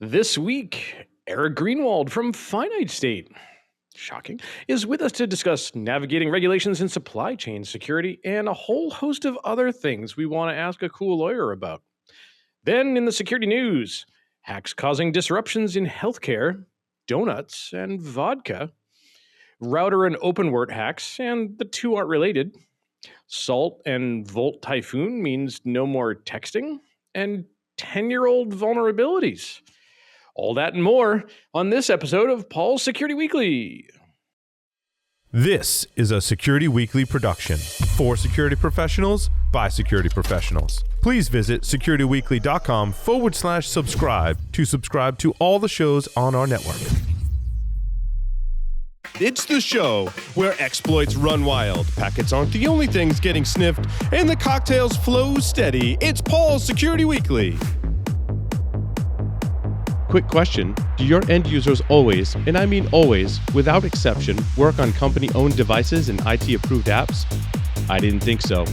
This week, Eric Greenwald from Finite State, shocking, is with us to discuss navigating regulations in supply chain security and a whole host of other things we want to ask a cool lawyer about. Then, in the security news, hacks causing disruptions in healthcare, donuts, and vodka, router and OpenWrt hacks, and the two aren't related. Salt and Volt Typhoon means no more texting, and 10-year-old vulnerabilities. All that and more on this episode of Paul's Security Weekly. This is a Security Weekly production for security professionals by security professionals. Please visit securityweekly.com/subscribe to subscribe to all the shows on our network. It's the show where exploits run wild, packets aren't the only things getting sniffed, and the cocktails flow steady. It's Paul's Security Weekly. Quick question, do your end users always, and I mean always, without exception, work on company-owned devices and IT-approved apps? I didn't think so.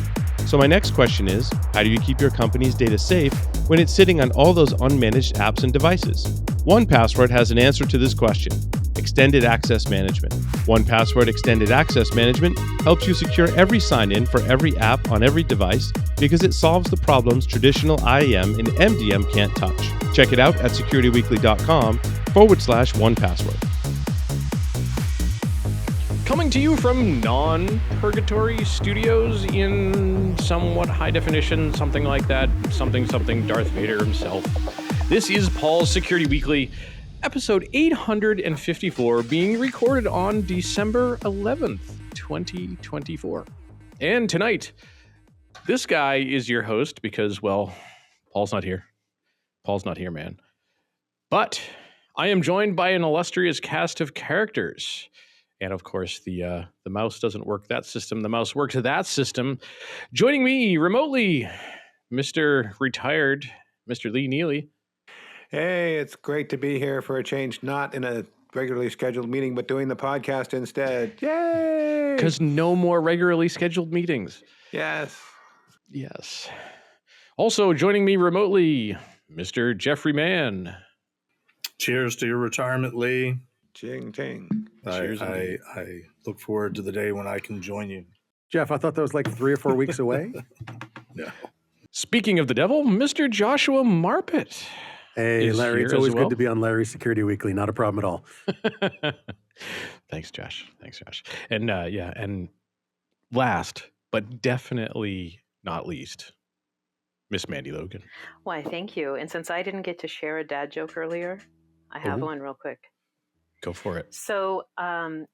So my next question is, how do you keep your company's data safe when it's sitting on all those unmanaged apps and devices? 1Password has an answer to this question. Extended Access Management. 1Password Extended Access Management helps you secure every sign-in for every app on every device because it solves the problems traditional IAM and MDM can't touch. Check it out at securityweekly.com/1Password. Coming to you from non-purgatory studios in somewhat high definition, something like that, something Darth Vader himself. This is Paul's Security Weekly, episode 854, being recorded on December 11th, 2024. And tonight, this guy is your host because, well, Paul's not here. Paul's not here, man. But I am joined by an illustrious cast of characters. And of course, the mouse doesn't work that system. The mouse works that system. Joining me remotely, Mr. Retired, Mr. Lee Neely. Hey, it's great to be here for a change, not in a regularly scheduled meeting, but doing the podcast instead. Yay! Because no more regularly scheduled meetings. Yes. Yes. Also joining me remotely, Mr. Jeffrey Mann. Cheers to your retirement, Lee. Ching, ching. I look forward to the day when I can join you. Jeff, I thought that was like 3 or 4 weeks away. No. Speaking of the devil, Mr. Joshua Marpet. Hey, Larry, it's always good to be on Larry's Security Weekly. Not a problem at all. Thanks, Josh. And and last, but definitely not least, Miss Mandy Logan. Why, thank you. And since I didn't get to share a dad joke earlier, I have one real quick. Go for it. So I've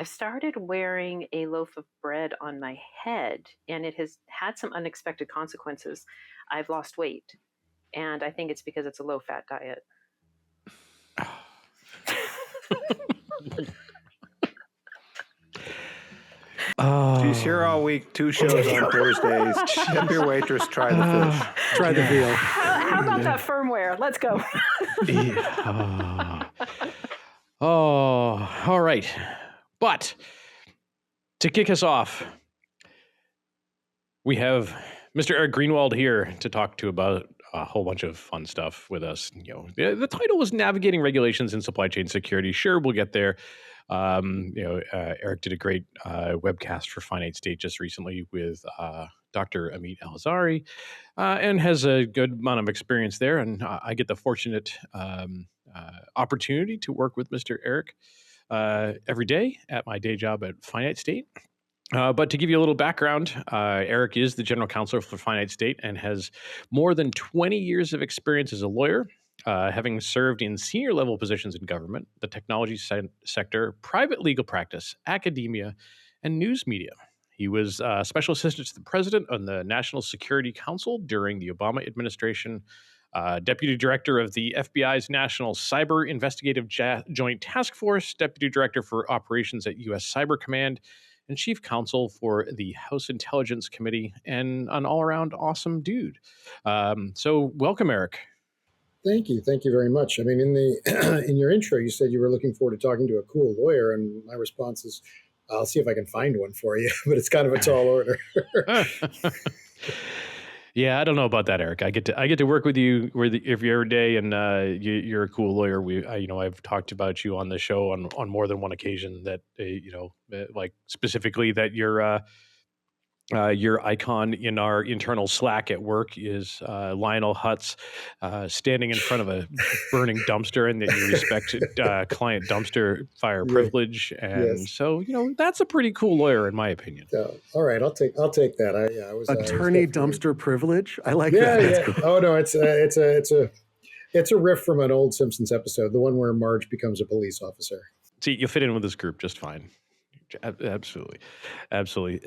started wearing a loaf of bread on my head, and it has had some unexpected consequences. I've lost weight, and I think it's because it's a low-fat diet. She's here all week, 2 shows on Thursdays. Tip your waitress, try the fish. Try the veal. How about that firmware? Let's go. Oh, all right. But to kick us off, we have Mr. Eric Greenwald here to talk to about a whole bunch of fun stuff with us. The title is Navigating Regulations in Supply Chain Security. Sure, we'll get there. Eric did a great webcast for Finite State just recently with Dr. Amit Al-Azhari and has a good amount of experience there. And I get the fortunate opportunity to work with Mr. Eric every day at my day job at Finite State. But to give you a little background, Eric is the general counsel for Finite State and has more than 20 years of experience as a lawyer, having served in senior level positions in government, the technology sector, private legal practice, academia, and news media. He was special assistant to the president on the National Security Council during the Obama administration, deputy director of the FBI's National Cyber Investigative Joint Task Force, deputy director for operations at U.S. Cyber Command, and chief counsel for the House Intelligence Committee, and an all-around awesome dude. So welcome, Eric. Thank you very much. I mean, in your intro, you said you were looking forward to talking to a cool lawyer, and my response is, I'll see if I can find one for you, but it's kind of a tall order. Yeah, I don't know about that, Eric. I get to work with you every day, and you're a cool lawyer. I've talked about you on the show on more than one occasion. That like specifically that your icon in our internal Slack at work is Lionel Hutz standing in front of a burning dumpster, and that you respect client dumpster fire privilege. And Yes. so, that's a pretty cool lawyer, in my opinion. All right, I'll take that. I was attorney dumpster privilege. I like yeah, that. Yeah. Cool. Oh no, it's a riff from an old Simpsons episode, the one where Marge becomes a police officer. See, you fit in with this group just fine. Absolutely.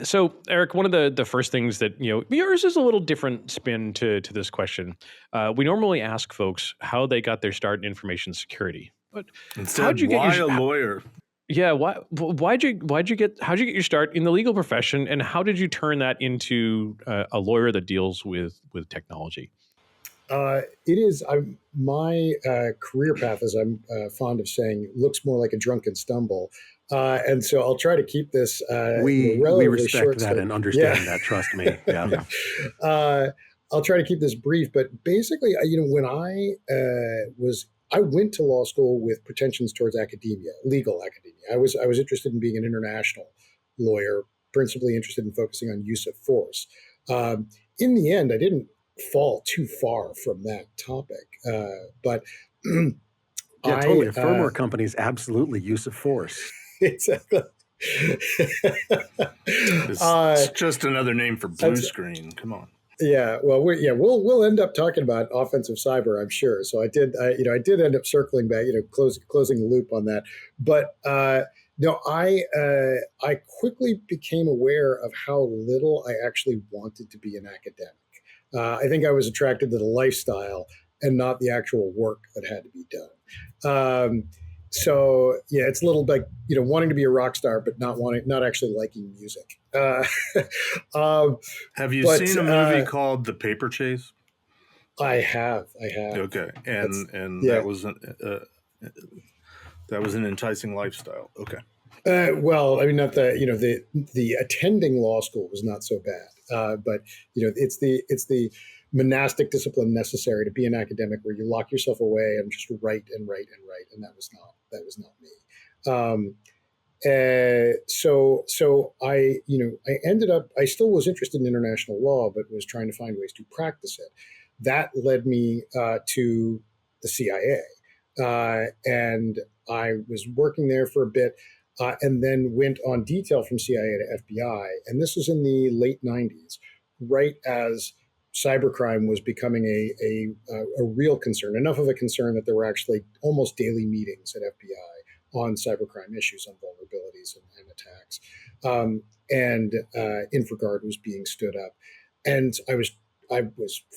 So, Eric, one of the first things that, yours is a little different spin to this question. We normally ask folks how they got their start in information security, but instead, why a lawyer? Yeah, how'd you get your start in the legal profession, and how did you turn that into a lawyer that deals with technology? It is my career path, as I'm fond of saying, looks more like a drunken stumble. And so I'll try to keep this we respect short that and understand that. Trust me. Yeah. I'll try to keep this brief, but basically, when I went to law school with pretensions towards academia, legal academia. I was interested in being an international lawyer, principally interested in focusing on use of force. In the end, I didn't fall too far from that topic, but yeah, totally. A firm or company is absolutely use of force. Exactly. It's just another name for blue screen. Come on. Yeah, well, we'll end up talking about offensive cyber, I'm sure. So I did end up circling back, closing the loop on that. But no, I quickly became aware of how little I actually wanted to be an academic. I think I was attracted to the lifestyle and not the actual work that had to be done. So yeah, it's a little like wanting to be a rock star, but not actually liking music. Have you seen a movie called The Paper Chase? I have. Okay, and yeah. that was an enticing lifestyle. Okay. Well, I mean, not the attending law school was not so bad, but it's the monastic discipline necessary to be an academic, where you lock yourself away and just write, and that was not me. So I ended up, I still was interested in international law, but was trying to find ways to practice it. That led me to the CIA, and I was working there for a bit. And then went on detail from CIA to FBI. And this was in the late 90s, right as cybercrime was becoming a real concern, enough of a concern that there were actually almost daily meetings at FBI on cybercrime issues, on vulnerabilities and attacks. And InfraGard was being stood up. And I was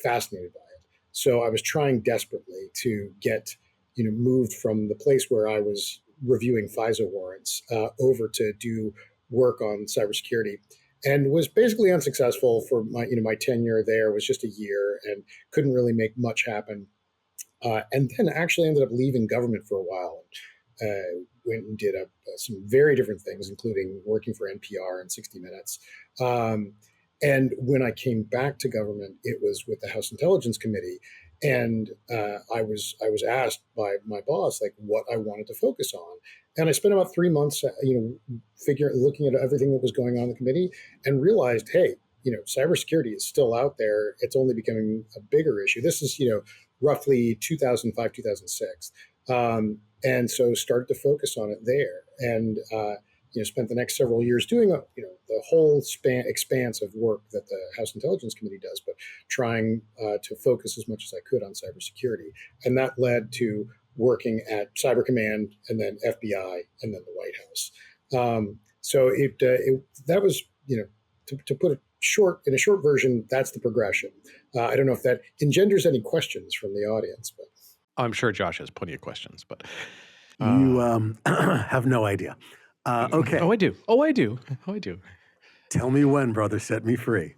fascinated by it. So I was trying desperately to get moved from the place where I was reviewing FISA warrants over to do work on cybersecurity, and was basically unsuccessful for my tenure there. Was just a year and couldn't really make much happen. And then actually ended up leaving government for a while. Went and did some very different things, including working for NPR and 60 Minutes. And when I came back to government, it was with the House Intelligence Committee. And I was asked by my boss what I wanted to focus on, and I spent about 3 months, looking at everything that was going on in the committee, and realized, hey, cybersecurity is still out there. It's only becoming a bigger issue. This is roughly 2005, 2006, and so started to focus on it there, and spent the next several years doing the whole expanse of work that the House Intelligence Committee does, but trying to focus as much as I could on cybersecurity. And that led to working at Cyber Command, and then FBI, and then the White House. So that was, to put it in a short version, that's the progression. I don't know if that engenders any questions from the audience, but I'm sure Josh has plenty of questions, but you have no idea. Okay. Oh, I do. Tell me when, brother. Set me free.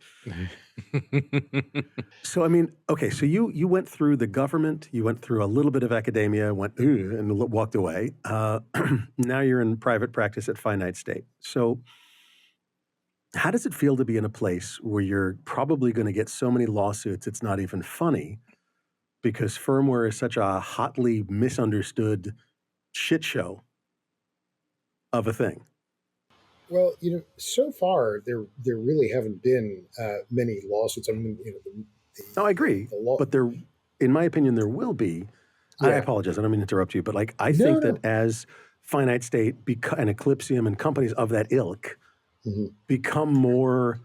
So, I mean, okay. So you went through the government. You went through a little bit of academia. Went and walked away. Now you're in private practice at Finite State. So, How does it feel to be in a place where you're probably going to get so many lawsuits it's not even funny because firmware is such a hotly misunderstood shit show of a thing? Well, so far there really haven't been many lawsuits. I mean, No, I agree, the law. but there, in my opinion, there will be. I Yeah. apologize. I don't mean to interrupt you, but like I No, think no. that as Finite State and Eclipsium and companies of that ilk Mhm. become more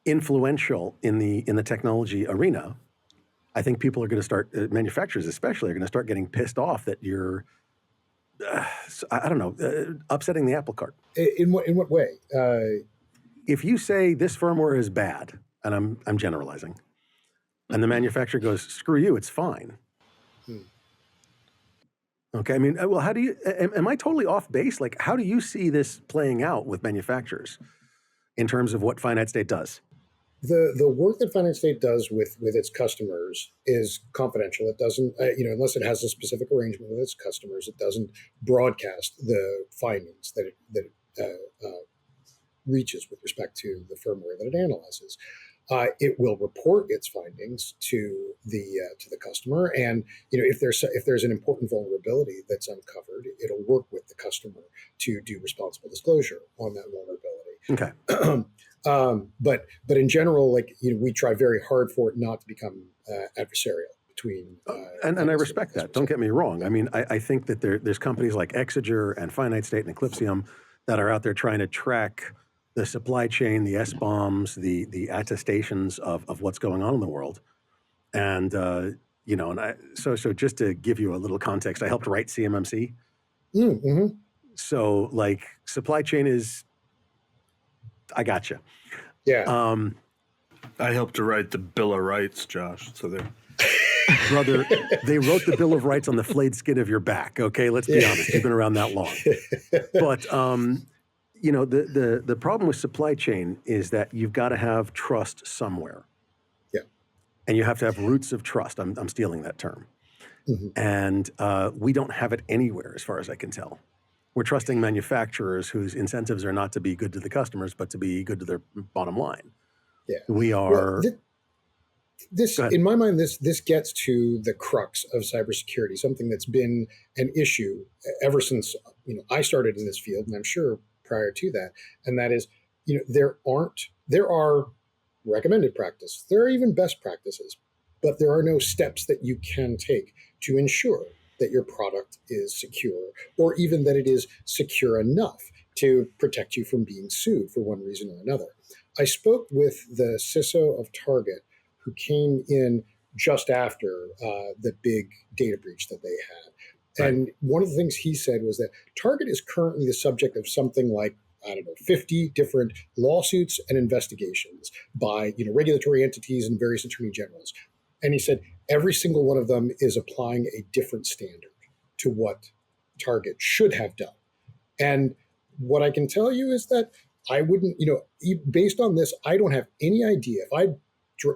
influential in the technology arena, I think people are going to start, manufacturers especially, are going to start getting pissed off that you're, I don't know, upsetting the apple cart. In what way? If you say this firmware is bad, and I'm generalizing, and the manufacturer goes, screw you, it's fine. Hmm. Okay, I mean, well, how do you, am I totally off base? Like, how do you see this playing out with manufacturers in terms of what Finite State does? The work that Finite State does with its customers is confidential. It doesn't, unless it has a specific arrangement with its customers, it doesn't broadcast the findings that it reaches with respect to the firmware that it analyzes. It will report its findings to the customer, and if there's an important vulnerability that's uncovered, it'll work with the customer to do responsible disclosure on that vulnerability. Okay. But in general, like we try very hard for it not to become adversarial between. And I respect that. Don't get me wrong. I mean, I think that there's companies like Exeger and Finite State and Eclipsium that are out there trying to track the supply chain, the SBOMs, the attestations of what's going on in the world. And, so just to give you a little context, I helped write CMMC. Mm-hmm. So like supply chain is, I gotcha. Yeah. I helped to write the Bill of Rights, Josh. So there. Brother, they wrote the Bill of Rights on the flayed skin of your back. Okay, let's be honest. You've been around that long. But the problem with supply chain is that you've got to have trust somewhere. Yeah. And you have to have roots of trust. I'm stealing that term. Mm-hmm. And we don't have it anywhere, as far as I can tell. We're trusting manufacturers whose incentives are not to be good to the customers, but to be good to their bottom line. Yeah. We are. Well, this in my mind, this gets to the crux of cybersecurity, something that's been an issue ever since I started in this field, and I'm sure prior to that, and that is, there are recommended practices, there are even best practices, but there are no steps that you can take to ensure that your product is secure, or even that it is secure enough to protect you from being sued for one reason or another. I spoke with the CISO of Target, who came in just after the big data breach that they had. Right. And one of the things he said was that Target is currently the subject of something like, 50 different lawsuits and investigations by regulatory entities and various attorney generals. And he said every single one of them is applying a different standard to what Target should have done. And what I can tell you is that I wouldn't, based on this, I don't have any idea. If I'd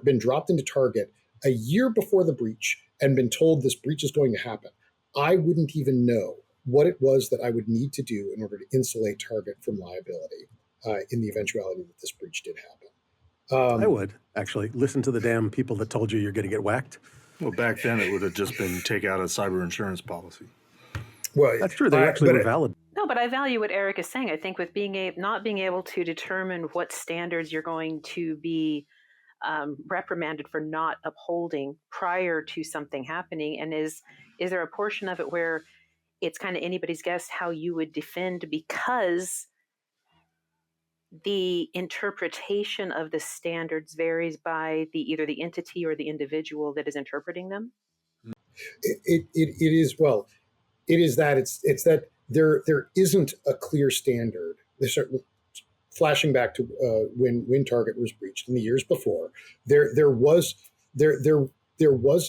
been dropped into Target a year before the breach and been told this breach is going to happen, I wouldn't even know what it was that I would need to do in order to insulate Target from liability in the eventuality that this breach did happen. I would, actually. Listen to the damn people that told you you're going to get whacked. Well, back then it would have just been take out a cyber insurance policy. Well, that's true. They actually were valid. No, but I value what Eric is saying. I think with not being able to determine what standards you're going to be reprimanded for not upholding prior to something happening, and is there a portion of it where it's kind of anybody's guess how you would defend, because the interpretation of the standards varies by either the entity or the individual that is interpreting them? It is, well, it is that it's that there isn't a clear standard. Flashing back to when Target was breached in the years before, there was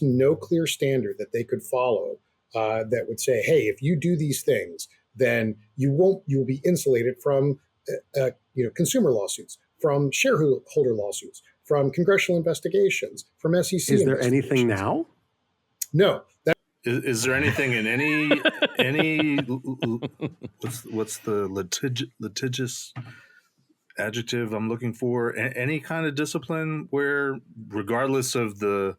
no clear standard that they could follow that would say, hey, if you do these things, then you will be insulated from consumer lawsuits, from shareholder lawsuits, from congressional investigations, from SEC. Is there anything now? No. Is there anything in any what's the litigious adjective I'm looking for. Any kind of discipline where, regardless of the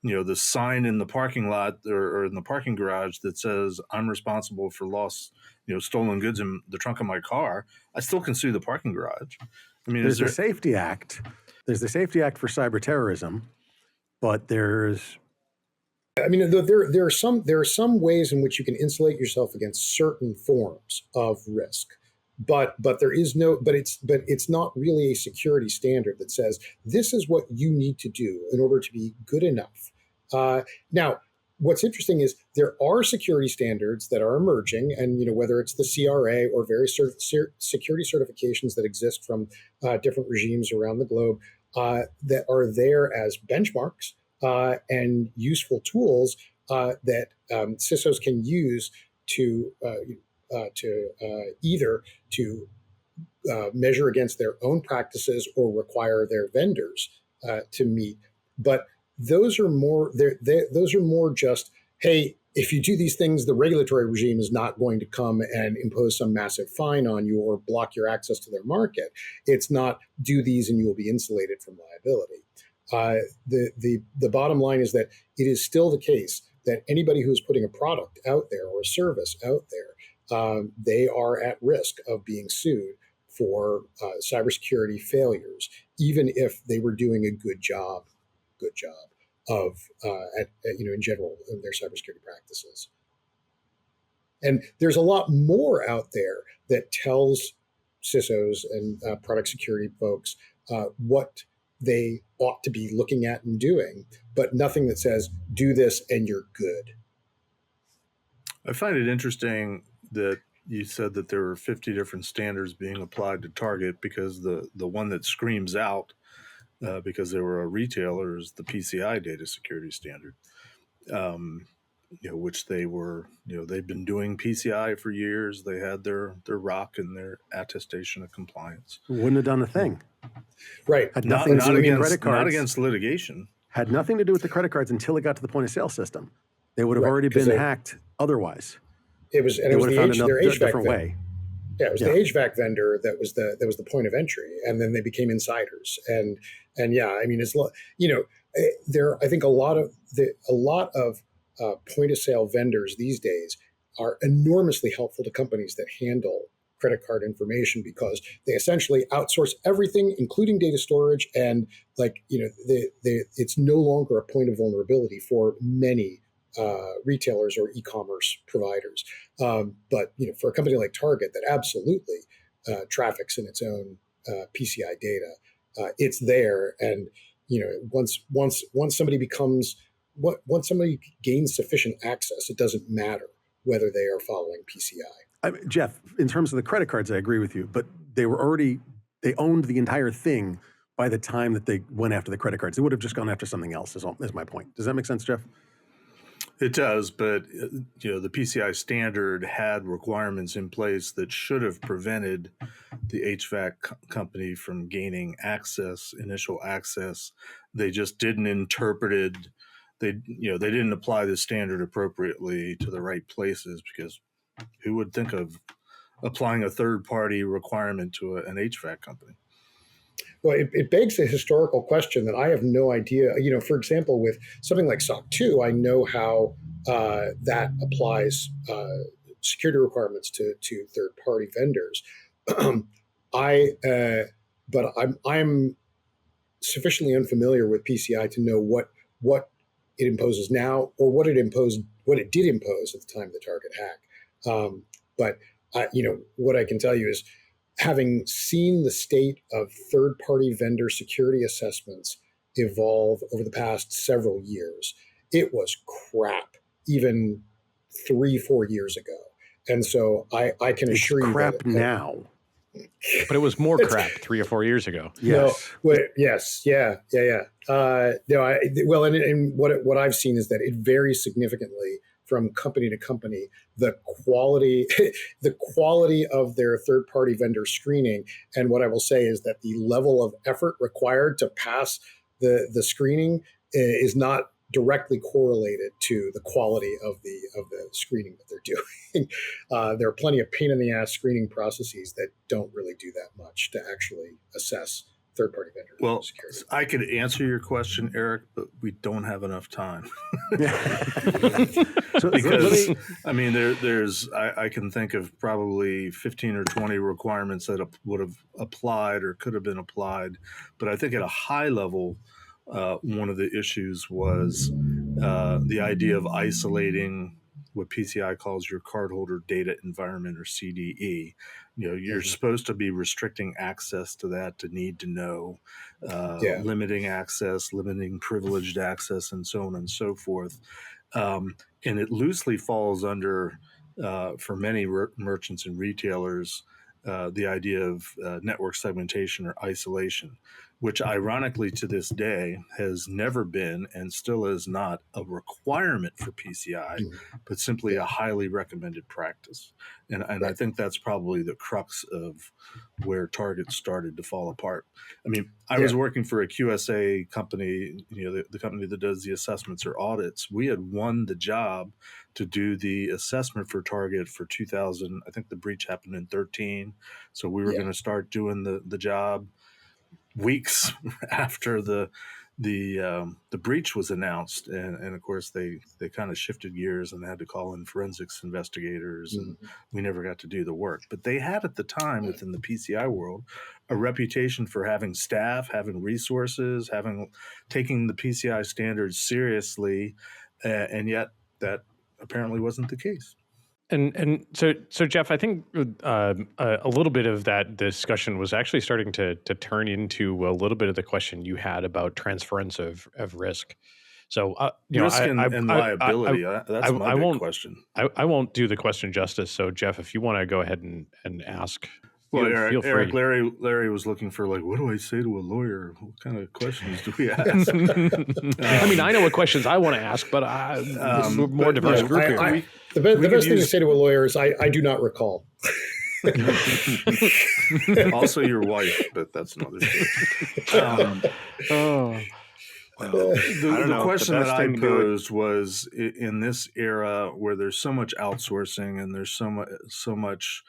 the sign in the parking lot or in the parking garage that says I'm responsible for lost, stolen goods in the trunk of my car, I still can sue the parking garage. I mean, There's the Safety Act. There's the Safety Act for cyber terrorism, but there's. I mean, there are some ways in which you can insulate yourself against certain forms of risk, but it's not really a security standard that says this is what you need to do in order to be good enough. Now, what's interesting is there are security standards that are emerging, and whether it's the CRA or various security certifications that exist from different regimes around the globe that are there as benchmarks and useful tools that CISOs can use to either to measure against their own practices or require their vendors to meet. But those are more just, hey, if you do these things, the regulatory regime is not going to come and impose some massive fine on you or block your access to their market. It's not do these and you will be insulated from liability. The bottom line is that it is still the case that anybody who is putting a product out there or a service out there, they are at risk of being sued for cybersecurity failures, even if they were doing a good job of in general in their cybersecurity practices. And there's a lot more out there that tells CISOs and product security folks what they ought to be looking at and doing, but nothing that says do this and you're good. I find it interesting that you said that there were 50 different standards being applied to Target, because the one that screams out because they were a retailer is the PCI data security standard, which they were, they've been doing PCI for years. They had their ROC and their attestation of compliance. Wouldn't have done a thing. Right. Had nothing to do with the credit cards. Not against litigation. Had nothing to do with the credit cards until it got to the point of sale system. They would have Right, already been hacked otherwise. It was their HVAC different way. Yeah, it was the HVAC vendor that was the point of entry, and then they became insiders. And yeah, I mean, it's there. I think a lot of point of sale vendors these days are enormously helpful to companies that handle credit card information, because they essentially outsource everything, including data storage, and it's no longer a point of vulnerability for many retailers or e-commerce providers. But for a company like Target that absolutely traffics in its own PCI data, it's there. And once somebody gains sufficient access, it doesn't matter whether they are following PCI. Jeff, in terms of the credit cards, I agree with you, but they owned the entire thing by the time that they went after the credit cards. They would have just gone after something else, is my point. Does that make sense, Jeff? It does, but the PCI standard had requirements in place that should have prevented the HVAC company from gaining initial access. They just didn't interpret it. They didn't apply the standard appropriately to the right places, because who would think of applying a third-party requirement to an HVAC company? Well, it begs a historical question that I have no idea. For example, with something like SOC 2, I know how that applies security requirements to third-party vendors. But I'm sufficiently unfamiliar with PCI to know what it imposes now, or what it did impose at the time of the Target hack. But what I can tell you is, having seen the state of third-party vendor security assessments evolve over the past several years, it was crap even 3-4 years ago. And so I can assure you crap that now. But it was more crap 3 or 4 years ago. Yes. Yes. Yeah. And what I've seen is that it varies significantly from company to company, the quality of their third-party vendor screening. And what I will say is that the level of effort required to pass the screening is not directly correlated to the quality of the screening that they're doing. There are plenty of pain in the ass screening processes that don't really do that much to actually assess third-party vendor Well, security. I could answer your question, Eric, but we don't have enough time. So Because I mean, there's I can think of probably 15 or 20 requirements that would have applied or could have been applied, but I think at a high level, one of the issues was the idea of isolating what PCI calls your cardholder data environment, or CDE. You know, you're supposed to be restricting access to that, to need to know, limiting access, limiting privileged access, and so on and so forth. And it loosely falls under, for many merchants and retailers, the idea of network segmentation or isolation, which ironically to this day has never been and still is not a requirement for PCI, but simply a highly recommended practice. And I think that's probably the crux of where Target started to fall apart. I mean, I was working for a QSA company, you know, the company that does the assessments or audits. We had won the job to do the assessment for Target for 2000. I think the breach happened in 13. So we were going to start doing the job weeks after the breach was announced, and of course they kind of shifted gears and had to call in forensics investigators, and we never got to do the work. But they had at the time within the PCI world a reputation for having staff, having resources, taking the PCI standards seriously, and yet that apparently wasn't the case. And so Jeff, I think a little bit of that discussion was actually starting to turn into a little bit of the question you had about transference of risk. So risk and liability. That's my big question. I won't do the question justice. So Jeff, if you want to go ahead and ask. Well, Eric, Larry was looking for, like, what do I say to a lawyer? What kind of questions do we ask? I mean, I know what questions I want to ask, but we're more diverse group here. The best thing to say to a lawyer is, I do not recall. Also your wife, but that's another story. The question that I posed was, in this era where there's so much outsourcing and there's so much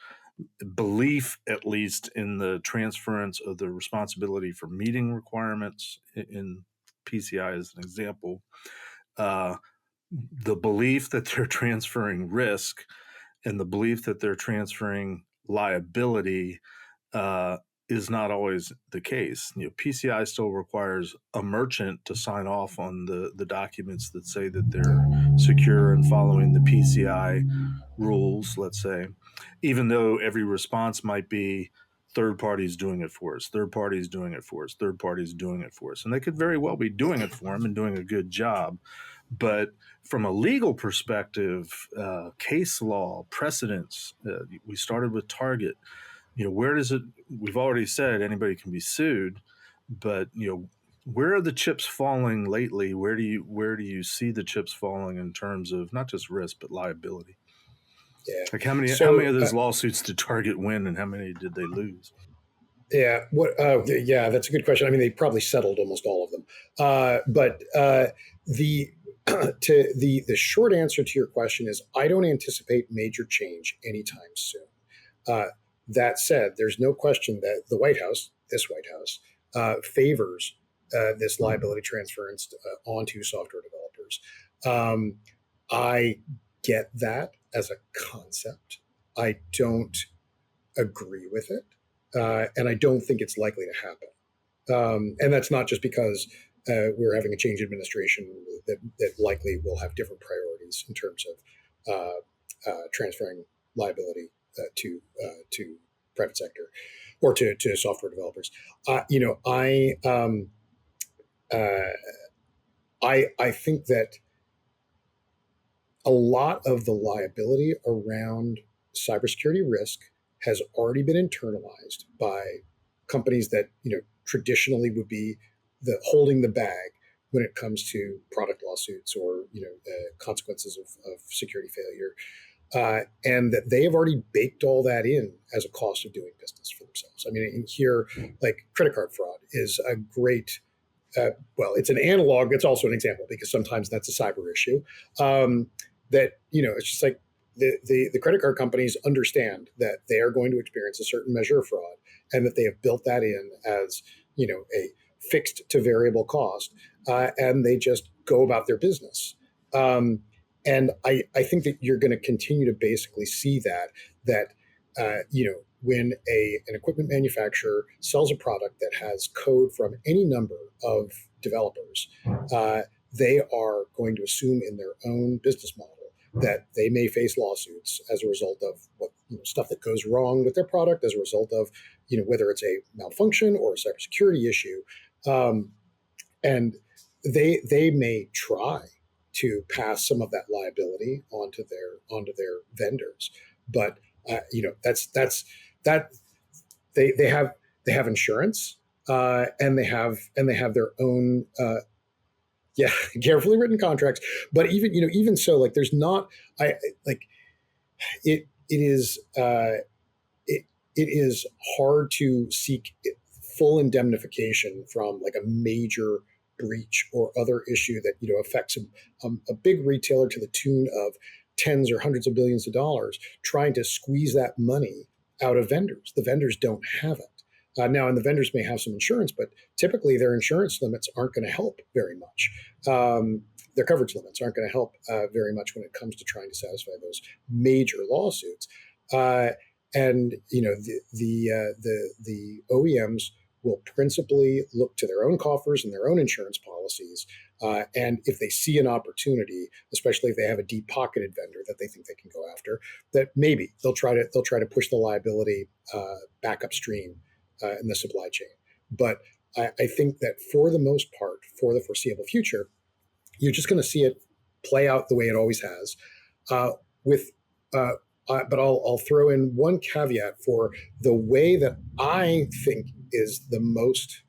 belief, at least, in the transference of the responsibility for meeting requirements in PCI as an example, the belief that they're transferring risk and the belief that they're transferring liability is not always the case. You know, PCI still requires a merchant to sign off on the documents that say that they're secure and following the PCI rules, let's say, even though every response might be third parties doing it for us, third parties doing it for us, third parties doing it for us. And they could very well be doing it for them and doing a good job. But from a legal perspective, case law, precedents, we started with Target. You know, where does it, we've already said anybody can be sued, but, you know, where are the chips falling lately? Where do you see the chips falling in terms of not just risk, but liability? Yeah. Like how many of those lawsuits did Target win, and how many did they lose? Yeah. Yeah, that's a good question. I mean, they probably settled almost all of them. But the short answer to your question is, I don't anticipate major change anytime soon. That said, there's no question that this White House, favors this liability transference onto software developers. I get that as a concept. I don't agree with it, and I don't think it's likely to happen. And that's not just because we're having a change in administration that likely will have different priorities in terms of transferring liability to private sector or to software developers. I think that a lot of the liability around cybersecurity risk has already been internalized by companies that, you know, traditionally would be holding the bag when it comes to product lawsuits or, you know, consequences of security failure, and that they have already baked all that in as a cost of doing business for themselves. I mean, in here, like credit card fraud is a great well, it's an analog. It's also an example because sometimes that's a cyber issue. That it's just like the credit card companies understand that they are going to experience a certain measure of fraud, and that they have built that in as a fixed to variable cost, and they just go about their business. And I think that you're going to continue to basically see that when an equipment manufacturer sells a product that has code from any number of developers, they are going to assume in their own business model that they may face lawsuits as a result of what stuff that goes wrong with their product, as a result of whether it's a malfunction or a cybersecurity issue, and they may try to pass some of that liability onto their vendors, but that they have insurance, and they have their own yeah carefully written contracts. But even so, like there's not I like it is it is hard to seek full indemnification from like a major breach or other issue that affects a big retailer to the tune of tens or hundreds of billions of dollars, trying to squeeze that money out of vendors. The vendors don't have it now, and the vendors may have some insurance, but typically their insurance limits aren't going to help very much. Their coverage limits aren't going to help very much when it comes to trying to satisfy those major lawsuits. And the OEMs will principally look to their own coffers and their own insurance policies, and if they see an opportunity, especially if they have a deep-pocketed vendor that they think they can go after, that maybe they'll try to push the liability back upstream in the supply chain. But I think that for the most part, for the foreseeable future, you're just going to see it play out the way it always has. But I'll throw in one caveat for the way that I think is the most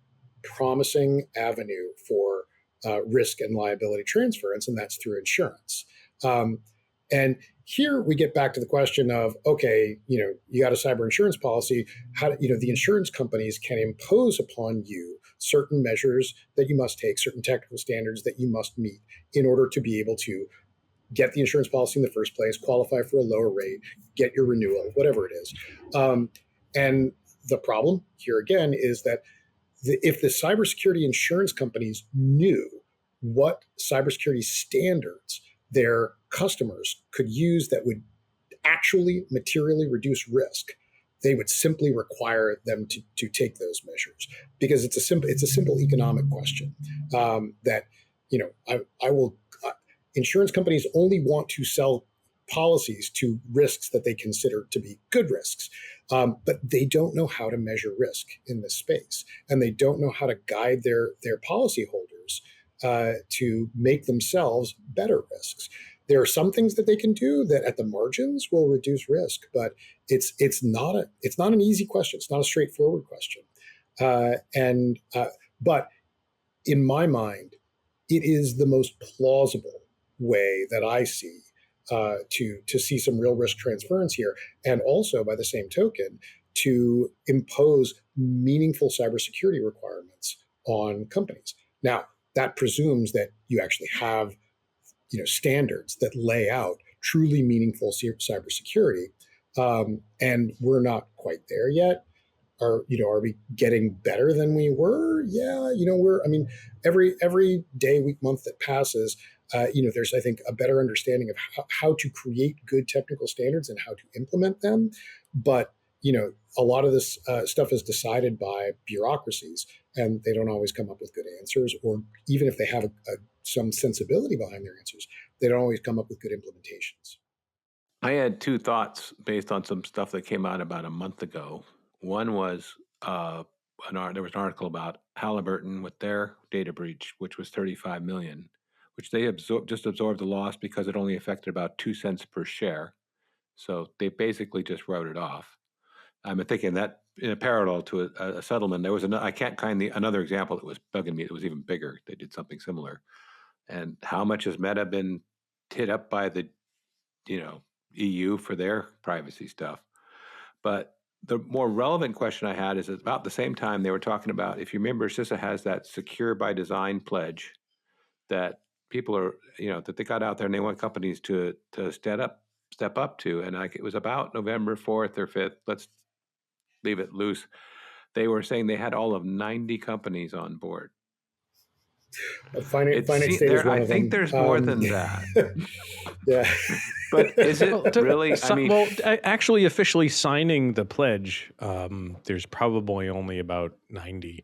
promising avenue for risk and liability transference, and that's through insurance. And here we get back to the question of, okay, you got a cyber insurance policy. How the insurance companies can impose upon you certain measures that you must take, certain technical standards that you must meet in order to be able to get the insurance policy in the first place, qualify for a lower rate, get your renewal, whatever it is. And the problem here again is that if the cybersecurity insurance companies knew what cybersecurity standards their customers could use that would actually materially reduce risk, they would simply require them to take those measures, because it's a simple economic question that I will. Insurance companies only want to sell policies to risks that they consider to be good risks, but they don't know how to measure risk in this space, and they don't know how to guide their policyholders to make themselves better risks. There are some things that they can do that at the margins will reduce risk, but it's not an easy question. It's not a straightforward question, but in my mind, it is the most plausible way that I see to see some real risk transference here, and also by the same token to impose meaningful cybersecurity requirements on companies. Now, that presumes that you actually have standards that lay out truly meaningful cybersecurity, and we're not quite there yet. Are we getting better than we were? Yeah, every day, week, month that passes, there's, I think, a better understanding of how to create good technical standards and how to implement them. But a lot of this stuff is decided by bureaucracies, and they don't always come up with good answers, or even if they have some sensibility behind their answers, they don't always come up with good implementations. I had two thoughts based on some stuff that came out about a month ago. One was there was an article about Halliburton with their data breach, which was $35 million, which they just absorbed the loss because it only affected about 2 cents per share. So they basically just wrote it off. I'm thinking that in a parallel to a settlement, there was I can't find another example that was bugging me. It was even bigger. They did something similar. And how much has Meta been hit up by the EU for their privacy stuff? But the more relevant question I had is about the same time they were talking about, if you remember, CISA has that secure by design pledge that people are, that they got out there and they want companies to step up to. And it was about November 4th or 5th. Let's leave it loose. They were saying they had all of 90 companies on board. Finite State is one I of think them. there's more than that. Yeah. But is it really? Actually, officially signing the pledge, there's probably only about 90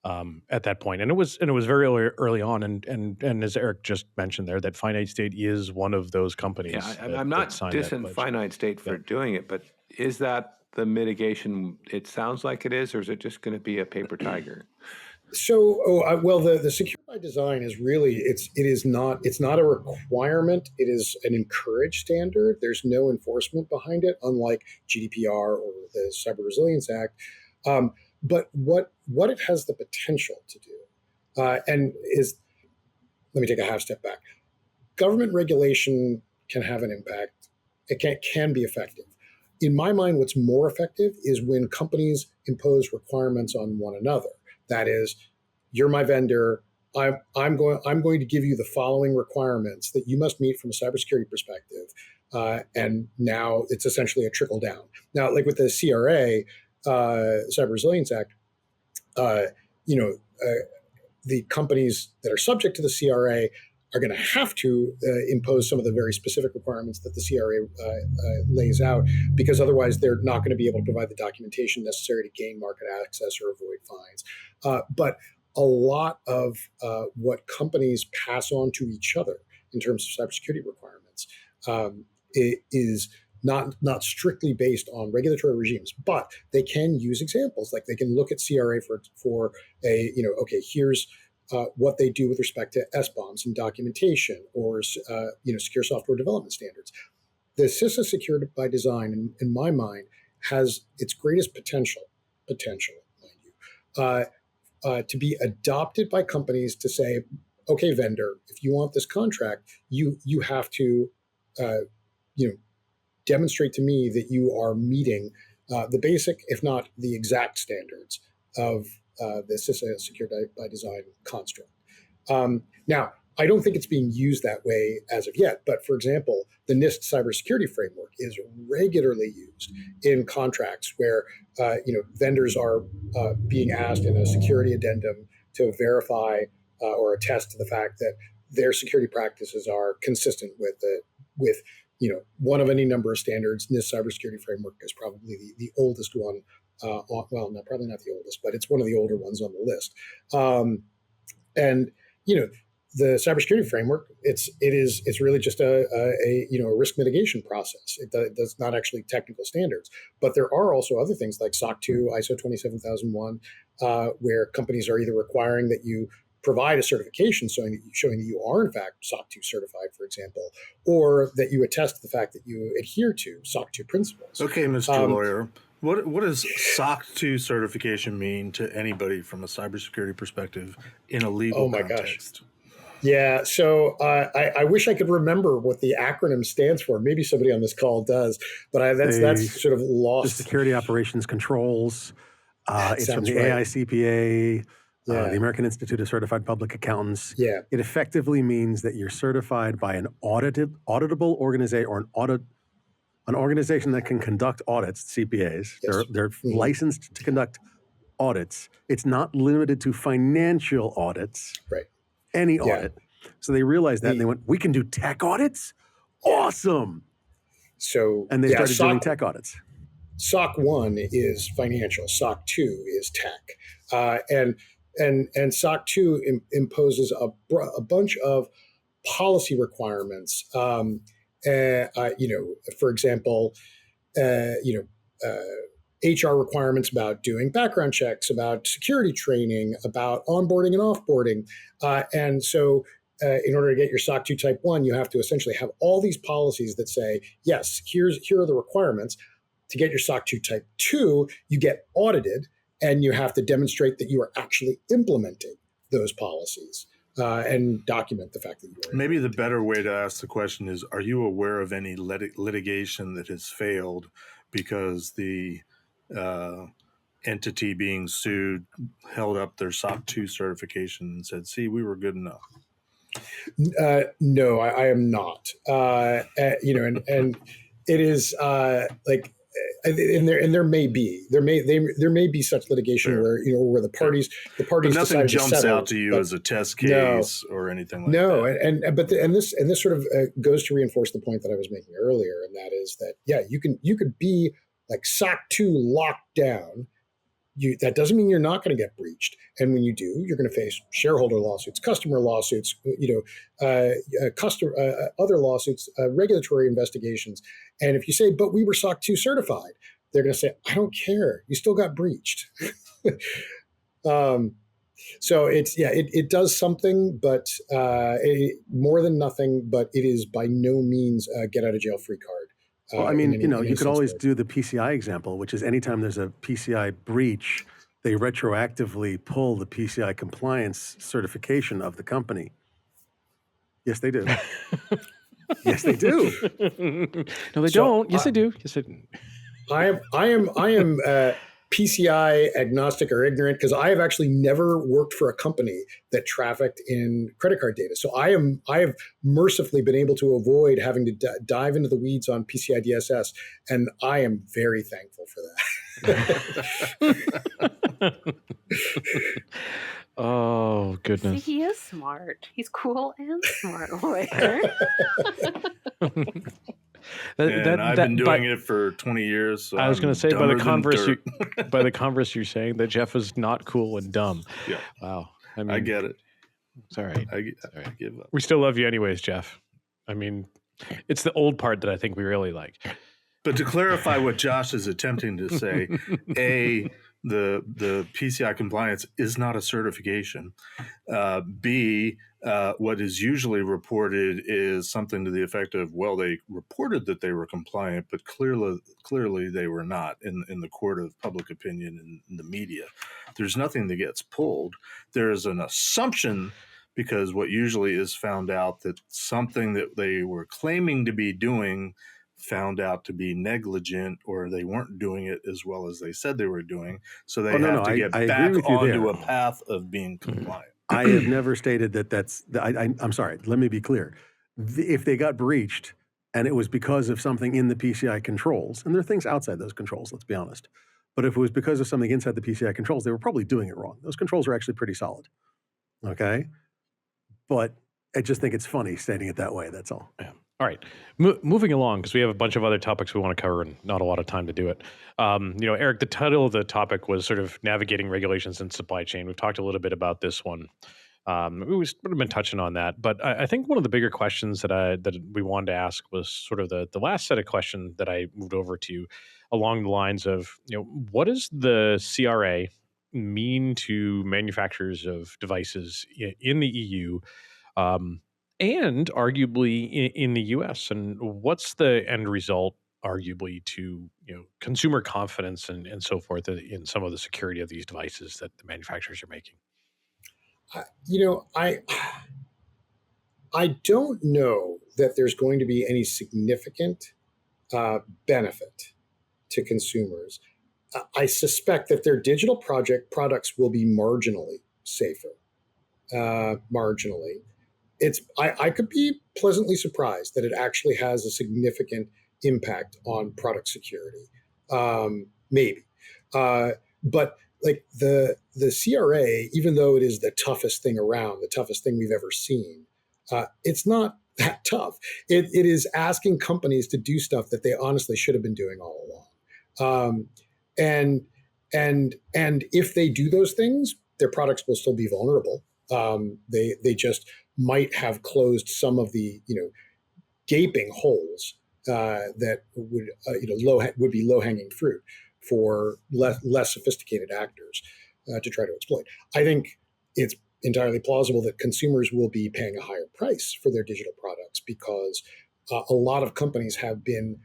at that point, and it was very early on, and as Eric just mentioned there, that Finite State is one of those companies. Yeah, I'm not dissing Finite State for doing it, but is that the mitigation? It sounds like it is, or is it just going to be a paper tiger? So, the secure by design is really it's not a requirement. It is an encouraged standard. There's no enforcement behind it, unlike GDPR or the Cyber Resilience Act. But what it has the potential to do, let me take a half step back. Government regulation can have an impact. It can be effective. In my mind, what's more effective is when companies impose requirements on one another. That is, you're my vendor. I'm going to give you the following requirements that you must meet from a cybersecurity perspective. And now it's essentially a trickle down. Now, like with the CRA, Cyber Resilience Act, the companies that are subject to the CRA are going to have to impose some of the very specific requirements that the CRA lays out, because otherwise they're not going to be able to provide the documentation necessary to gain market access or avoid fines. But a lot of what companies pass on to each other in terms of cybersecurity requirements is not strictly based on regulatory regimes, but they can use examples. Like they can look at CRA for here's what they do with respect to SBOMs and documentation, or secure software development standards. The CISA Secured by Design, in my mind, has its greatest potential, mind you, to be adopted by companies to say, okay, vendor, if you want this contract, you have to, demonstrate to me that you are meeting the basic, if not the exact standards of the CISA Secured by Design construct. Now, I don't think it's being used that way as of yet, but for example, the NIST cybersecurity framework is regularly used in contracts where vendors are being asked in a security addendum to verify or attest to the fact that their security practices are consistent with one of any number of standards. NIST cybersecurity framework is probably the oldest one. Probably not the oldest, but it's one of the older ones on the list. The cybersecurity framework, it's really just a risk mitigation process. It does not actually technical standards, but there are also other things like SOC 2, ISO 27001, where companies are either requiring that you provide a certification showing that you are in fact SOC 2 certified, for example, or that you attest to the fact that you adhere to SOC 2 principles. Okay, Mr. Lawyer. What does SOC 2 certification mean to anybody from a cybersecurity perspective in a legal context? Gosh. Yeah, so I wish I could remember what the acronym stands for. Maybe somebody on this call does, but that's sort of lost. The Security Operations Controls. It's from the right. AICPA, the American Institute of Certified Public Accountants. Yeah. It effectively means that you're certified by an auditable organization or an organization that can conduct audits, CPAs. Yes. They're licensed to conduct audits. It's not limited to financial audits. Right. Any audit. So they realized that and they went, we can do tech audits? Awesome. And they started doing tech audits. SOC 1 is financial. SOC 2 is tech. And SOC 2 imposes a bunch of policy requirements. For example, HR requirements about doing background checks, about security training, about onboarding and offboarding. And so in order to get your SOC 2 Type 1, you have to essentially have all these policies that say, yes, here are the requirements. To get your SOC 2 Type 2, you get audited, and you have to demonstrate that you are actually implementing those policies and document the fact that you are. Maybe the better way to ask the question is, are you aware of any litigation that has failed because the entity being sued held up their SOC 2 certification and said, "See, we were good enough"? No, I am not. And it is and there may be such litigation Sure. where the parties But nothing decided to jumps settle, out to you but as a test no, case or anything like no, that. and this sort of goes to reinforce the point that I was making earlier, and that is that you could be like SOC 2 locked down. That doesn't mean you're not going to get breached. And when you do, you're going to face shareholder lawsuits, customer lawsuits, other lawsuits, regulatory investigations. And if you say, "But we were SOC 2 certified," they're going to say, "I don't care. You still got breached." So it does something, but more than nothing. But it is by no means a get out of jail free card. Well, I mean, you could always sense. do the PCI example, which is anytime there's a PCI breach, they retroactively pull the PCI compliance certification of the company. Yes, they do. Yes, they do. No, they So, don't. Yes, they do. Yes, they do. I am PCI agnostic or ignorant because I have actually never worked for a company that trafficked in credit card data. So I have mercifully been able to avoid having to dive into the weeds on PCI DSS, and I am very thankful for that. Oh, See, goodness. he is smart. He's cool and smart lawyer. And I've been doing it for 20 years. So I was going to say, by dumber the than converse, dirt. by the converse, you're saying that Jeff is not cool and dumb. Yeah, Wow. I get it. It's all right. I All right. give up. We still love you anyways, Jeff. I mean, it's the old part that I think we really like. But to clarify what Josh is attempting to say, the PCI compliance is not a certification. B, what is usually reported is something to the effect of, well, they reported that they were compliant, but clearly they were not in the court of public opinion and in the media. There's nothing that gets pulled. There is an assumption, because what usually is found out that something that they were claiming to be doing found out to be negligent, or they weren't doing it as well as they said they were doing. So they have to get I back agree with you onto there. a path of being compliant. I have never stated that that's. I'm sorry. Let me be clear. If they got breached and it was because of something in the PCI controls, and there are things outside those controls, let's be honest. But if it was because of something inside the PCI controls, they were probably doing it wrong. Those controls are actually pretty solid. Okay? But I just think it's funny stating it that way. That's all. Yeah. All right. Moving along, because we have a bunch of other topics we want to cover and not a lot of time to do it. Eric, the title of the topic was sort of navigating regulations in supply chain. We've talked a little bit about this one. We've sort of been touching on that, but I think one of the bigger questions that we wanted to ask was sort of the last set of questions that I moved over to, along the lines of, what does the CRA mean to manufacturers of devices in the EU, and arguably in the US, and what's the end result, arguably, to consumer confidence and so forth in some of the security of these devices that the manufacturers are making? I don't know that there's going to be any significant benefit to consumers. I suspect that their digital products will be marginally safer. Marginally, I could be pleasantly surprised that it actually has a significant impact on product security. Maybe, but like the CRA, even though it is the toughest thing around, the toughest thing we've ever seen, it's not that tough. It is asking companies to do stuff that they honestly should have been doing all along. And if they do those things, their products will still be vulnerable. They just might have closed some of the gaping holes that would be low hanging fruit for less sophisticated actors to try to exploit. I think it's entirely plausible that consumers will be paying a higher price for their digital products because a lot of companies have been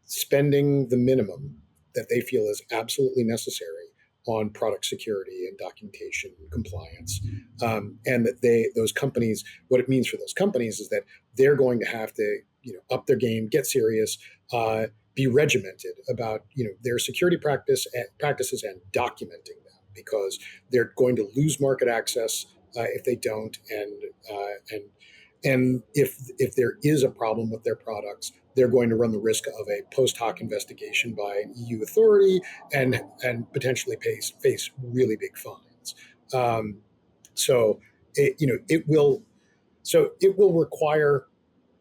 spending the minimum that they feel is absolutely necessary on product security and documentation and compliance, and that those companies, what it means for those companies is that they're going to have to up their game, get serious, be regimented about their security practices and documenting them, because they're going to lose market access if they don't, and if there is a problem with their products, they're going to run the risk of a post hoc investigation by an EU authority and potentially face really big fines. So it will require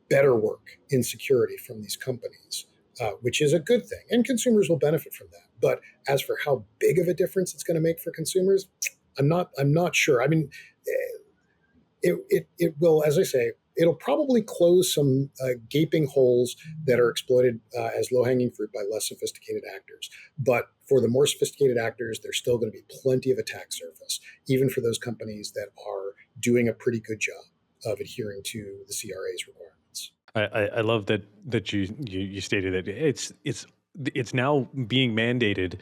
better work in security from these companies, which is a good thing, and consumers will benefit from that. But as for how big of a difference it's going to make for consumers, I'm not sure. I mean, it will, as I say, it'll probably close some gaping holes that are exploited as low-hanging fruit by less sophisticated actors. But for the more sophisticated actors, there's still going to be plenty of attack surface, even for those companies that are doing a pretty good job of adhering to the CRA's requirements. I love that you stated that it's now being mandated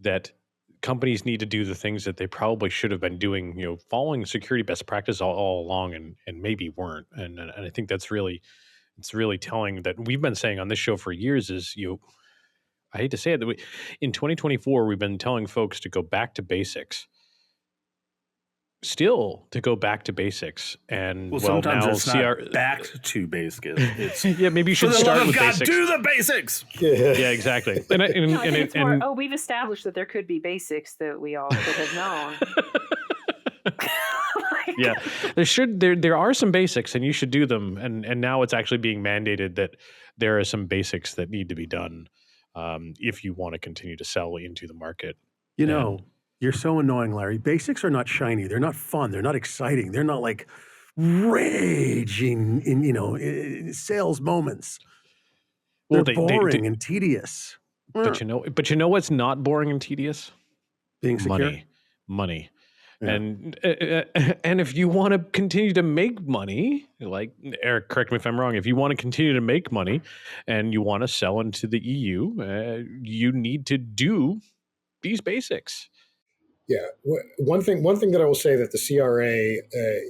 that companies need to do the things that they probably should have been doing, following security best practice all along, and maybe weren't. And I think it's really telling that we've been saying on this show for years is, I hate to say it, that in 2024, we've been telling folks to go back to basics. Still to go back to basics, and well, sometimes now it's not back to basics. It's yeah, maybe you should for the start love with of God, basics. do the basics. Yeah, exactly. No, I think it's more, we've established that there could be basics that we all should have known. Yeah, there are some basics, and you should do them. And now it's actually being mandated that there are some basics that need to be done if you want to continue to sell into the market. You're so annoying, Larry. Basics are not shiny. They're not fun. They're not exciting. They're not like raging in sales moments. They're boring and tedious. But you know what's not boring and tedious? Being secure? Money. Yeah. And if you want to continue to make money, like Eric, correct me if I'm wrong, if you want to continue to make money and you want to sell into the EU, you need to do these basics. Yeah, one thing that I will say that the CRA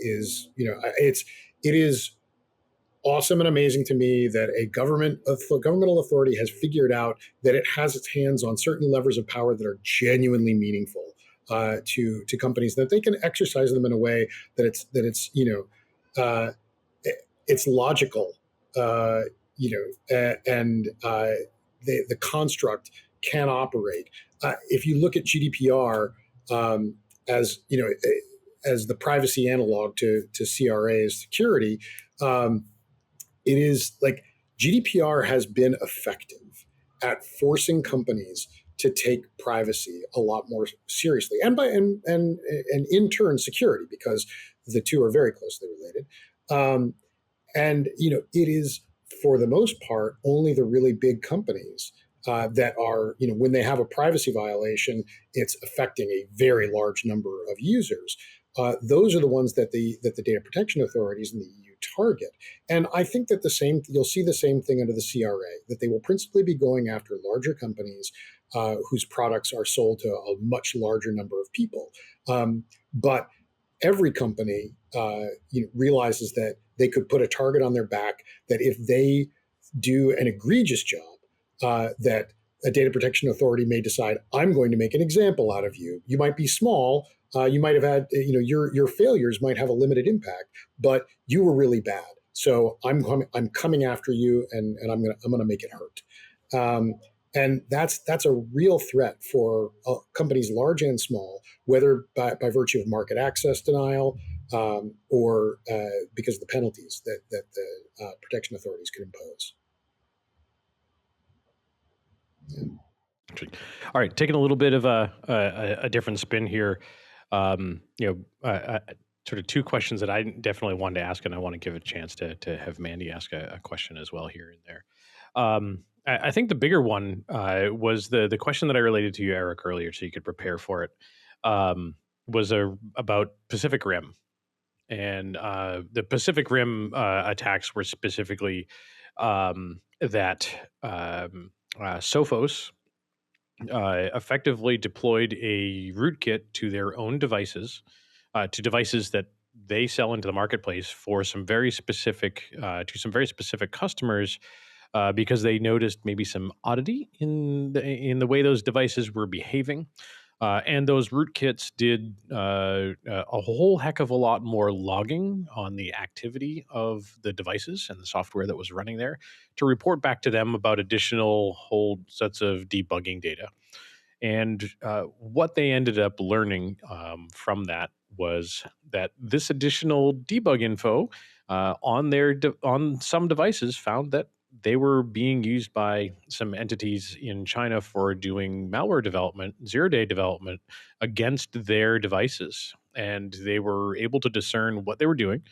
is, it is awesome and amazing to me that a governmental authority has figured out that it has its hands on certain levers of power that are genuinely meaningful to companies, that they can exercise them in a way that it's it's logical, and the construct can operate. If you look at GDPR as the privacy analog to CRA's security, it is like GDPR has been effective at forcing companies to take privacy a lot more seriously, and in turn security, because the two are very closely related. And it is, for the most part, only the really big companies that are, when they have a privacy violation, it's affecting a very large number of users. Those are the ones that the data protection authorities in the EU target. And I think that you'll see the same thing under the CRA, that they will principally be going after larger companies whose products are sold to a much larger number of people. But every company realizes that they could put a target on their back, that if they do an egregious job, that a data protection authority may decide, I'm going to make an example out of you. You might be small. You might have had, your failures might have a limited impact, but you were really bad. So I'm coming after you, and I'm gonna make it hurt. And that's a real threat for companies large and small, whether by virtue of market access denial or because of the penalties that the protection authorities could impose. Yeah. All right, taking a little bit of a different spin here. Sort of two questions that I definitely wanted to ask, and I want to give a chance to have Mandy ask a question as well here and there. I think the bigger one was the question that I related to you, Eric, earlier, so you could prepare for it. Was about Pacific Rim, and the Pacific Rim attacks were specifically that Sophos effectively deployed a rootkit to their own devices, to devices that they sell into the marketplace for some very specific customers, because they noticed maybe some oddity in the way those devices were behaving. And those rootkits did a whole heck of a lot more logging on the activity of the devices and the software that was running there to report back to them about additional whole sets of debugging data. And what they ended up learning from that was that this additional debug info on some devices found that they were being used by some entities in China for doing malware development, zero-day development against their devices. And they were able to discern what they were doing,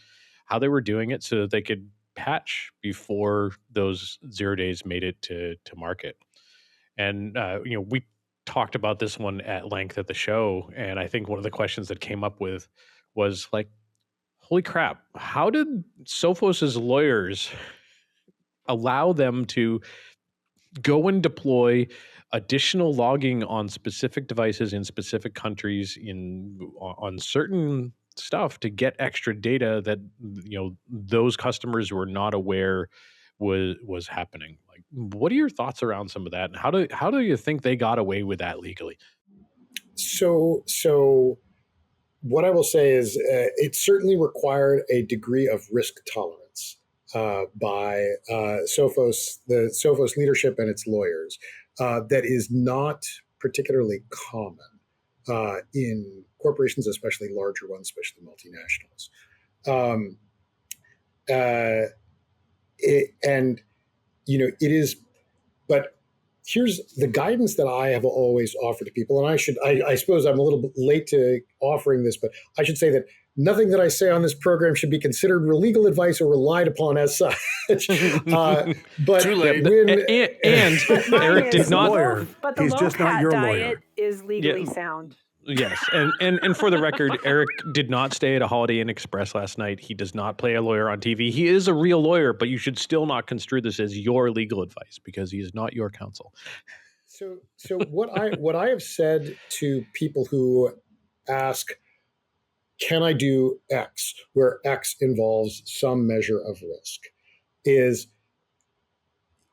how they were doing it, so that they could patch before those 0 days made it to market. And we talked about this one at length at the show, and I think one of the questions that came up with was like, holy crap, how did Sophos's lawyers allow them to go and deploy additional logging on specific devices in specific countries on certain stuff to get extra data that those customers were not aware was happening? Like, what are your thoughts around some of that, and how do you think they got away with that legally? So what I will say is it certainly required a degree of risk tolerance by Sophos, the Sophos leadership and its lawyers, that is not particularly common in corporations, especially larger ones, especially multinationals. It is, but here's the guidance that I have always offered to people. And I suppose I'm a little bit late to offering this, but I should say that nothing that I say on this program should be considered legal advice or relied upon as such. But Too late. And Eric did not. Lawyer. But the He's low just not fat your diet lawyer. is legally sound. Yes, and for the record, Eric did not stay at a Holiday Inn Express last night. He does not play a lawyer on TV. He is a real lawyer, but you should still not construe this as your legal advice because he is not your counsel. So what I have said to people who ask, can I do X, where X involves some measure of risk, is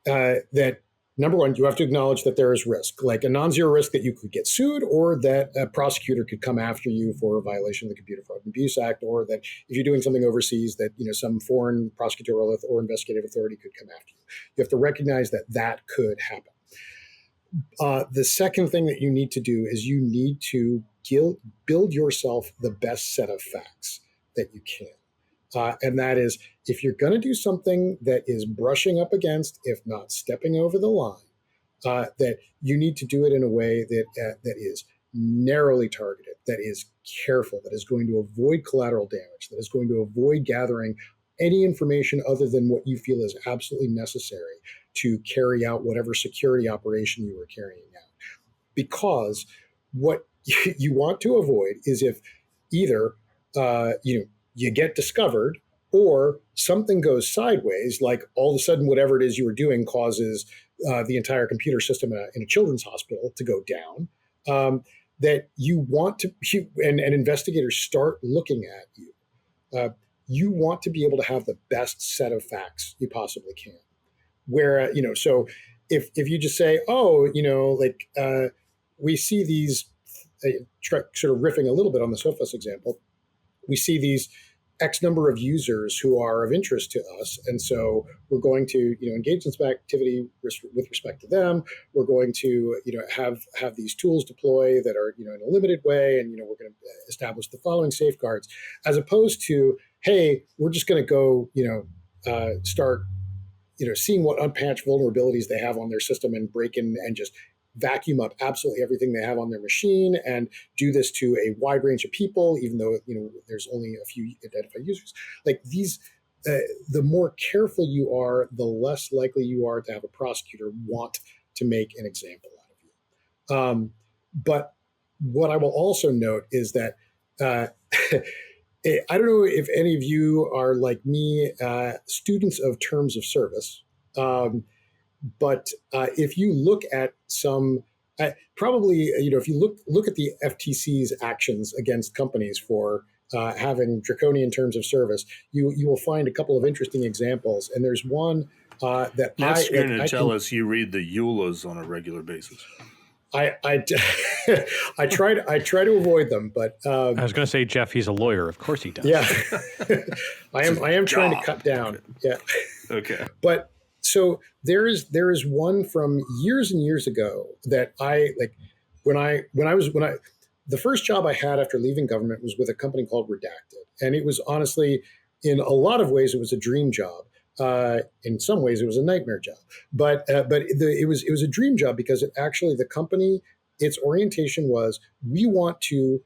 that number one, you have to acknowledge that there is risk, like a non-zero risk that you could get sued, or that a prosecutor could come after you for a violation of the Computer Fraud and Abuse Act, or that if you're doing something overseas, that some foreign prosecutorial or investigative authority could come after you. You have to recognize that that could happen. The second thing that you need to do is you need to build yourself the best set of facts that you can. And that is, if you're going to do something that is brushing up against, if not stepping over the line, that you need to do it in a way that is narrowly targeted, that is careful, that is going to avoid collateral damage, that is going to avoid gathering any information other than what you feel is absolutely necessary to carry out whatever security operation you are carrying out. Because what you want to avoid is if either you get discovered, or something goes sideways, like all of a sudden whatever it is you were doing causes the entire computer system in a children's hospital to go down, that you want to, and investigators start looking at you. You want to be able to have the best set of facts you possibly can. Where, so if you just say, we see these, sort of riffing a little bit on the Sophos example, we see these X number of users who are of interest to us. And so we're going to, engage in some activity with respect to them. We're going to, have these tools deploy that are, in a limited way. And, we're going to establish the following safeguards, as opposed to, hey, we're just going to go, start, seeing what unpatched vulnerabilities they have on their system and break in and just vacuum up absolutely everything they have on their machine and do this to a wide range of people, even though there's only a few identified users. Like these, the more careful you are, the less likely you are to have a prosecutor want to make an example out of you. But what I will also note is that I don't know if any of you are like me, students of terms of service. But if you look at some, probably, if you look at the FTC's actions against companies for having draconian terms of service, you will find a couple of interesting examples. And there's one that Next, you're I going I to tell can us you read the EULAs on a regular basis. I I try to avoid them, but I was going to say, Jeff, he's a lawyer. Of course he does. yeah, I It's am his trying to job. cut down. Yeah, Okay. but so there is one from years and years ago that I like when I the first job I had after leaving government was with a company called Redacted, and it was honestly, in a lot of ways, it was a dream job. In some ways, it was a nightmare job, but it was a dream job because it actually, the company, its orientation was, we want to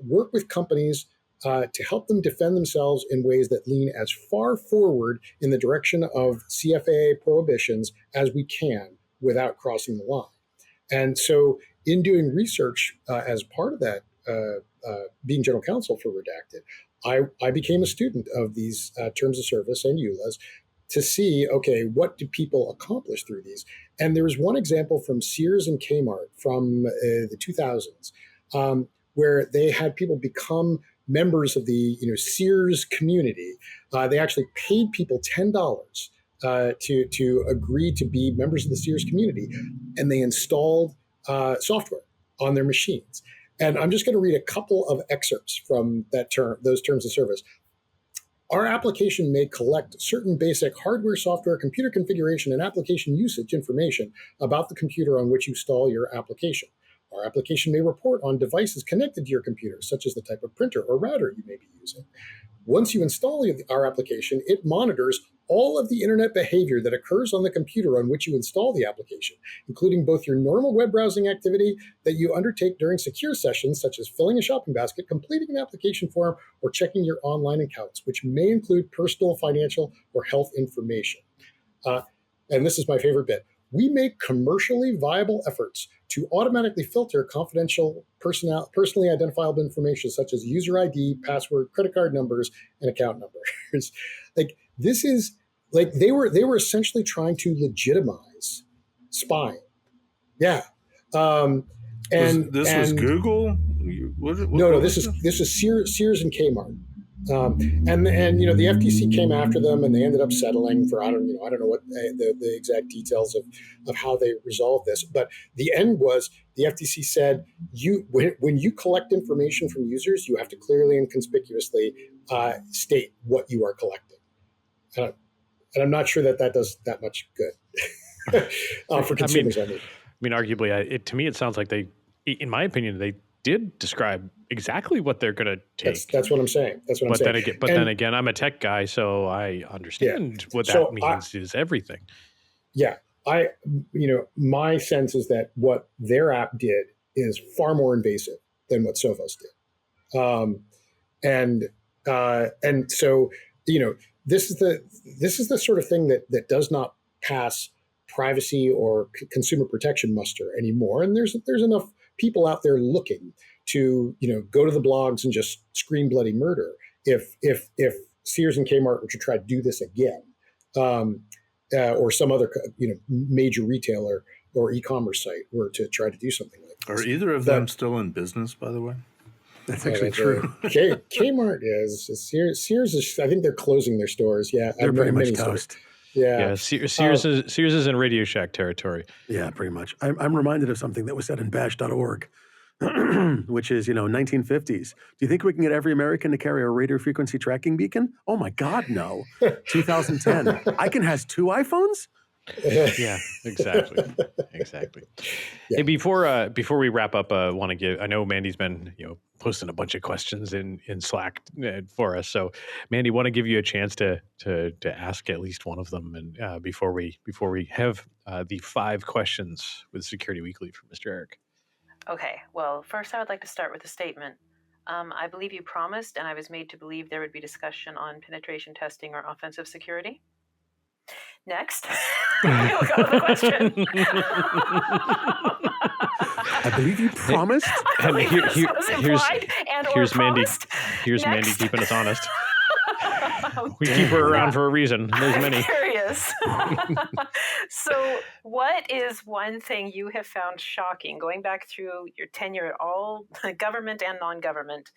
work with companies to help them defend themselves in ways that lean as far forward in the direction of CFAA prohibitions as we can without crossing the line. And so, in doing research as part of that, being general counsel for Redacted, I became a student of these terms of service and EULAs to see, okay, what do people accomplish through these? And there was one example from Sears and Kmart from the 2000s, where they had people become members of the Sears community. They actually paid people $10 to agree to be members of the Sears community, and they installed software on their machines. And I'm just going to read a couple of excerpts from those terms of service. Our application may collect certain basic hardware, software, computer configuration, and application usage information about the computer on which you install your application. Our application may report on devices connected to your computer, such as the type of printer or router you may be using. Once you install our application, it monitors all of the internet behavior that occurs on the computer on which you install the application, including both your normal web browsing activity that you undertake during secure sessions, such as filling a shopping basket, completing an application form, or checking your online accounts, which may include personal, financial, or health information. And this is my favorite bit. We make commercially viable efforts to automatically filter confidential personally identifiable information such as user ID, password, credit card numbers, and account numbers. Like, this is like they were essentially trying to legitimize spying. Yeah. And this was Google. No, this is Sears and Kmart. And the FTC came after them, and they ended up settling for I don't know what the exact details of how they resolved this. But the end was, the FTC said, when you collect information from users, you have to clearly and conspicuously state what you are collecting. And I'm not sure that does that much good for consumers. I mean, arguably, to me, it sounds like in my opinion, they did describe exactly what they're going to take. That's what I'm saying. Then again, I'm a tech guy, so I understand what that means is everything. Yeah, my sense is that what their app did is far more invasive than what Sophos did, and so this is the sort of thing that does not pass privacy or consumer protection muster anymore. And there's enough people out there looking to go to the blogs and just scream bloody murder if Sears and Kmart were to try to do this again, or some other major retailer or e-commerce site were to try to do something like this. Are either of them still in business, by the way? That's actually true. Kmart is. Sears is. I think they're closing their stores. Yeah, they're pretty much toast. Yeah. Sears is in Radio Shack territory. Yeah, pretty much. I'm reminded of something that was said in bash.org, which is, 1950s. Do you think we can get every American to carry a radio frequency tracking beacon? Oh my God, no. 2010. Icon has 2 iPhones? Yeah, exactly. Yeah. Hey, before we wrap up, I know Mandy's been posting a bunch of questions in Slack for us. So, Mandy, want to give you a chance to ask at least one of them, and before we have the 5 questions with Security Weekly from Mr. Eric. Okay. Well, first, I would like to start with a statement. I believe you promised, and I was made to believe there would be discussion on penetration testing or offensive security. Next, we'll go to the question. I believe you promised. Here's Mandy. Here's Mandy keeping us honest. We keep her around for a reason. There's many. I'm curious. So, what is one thing you have found shocking, going back through your tenure at all government and non-government,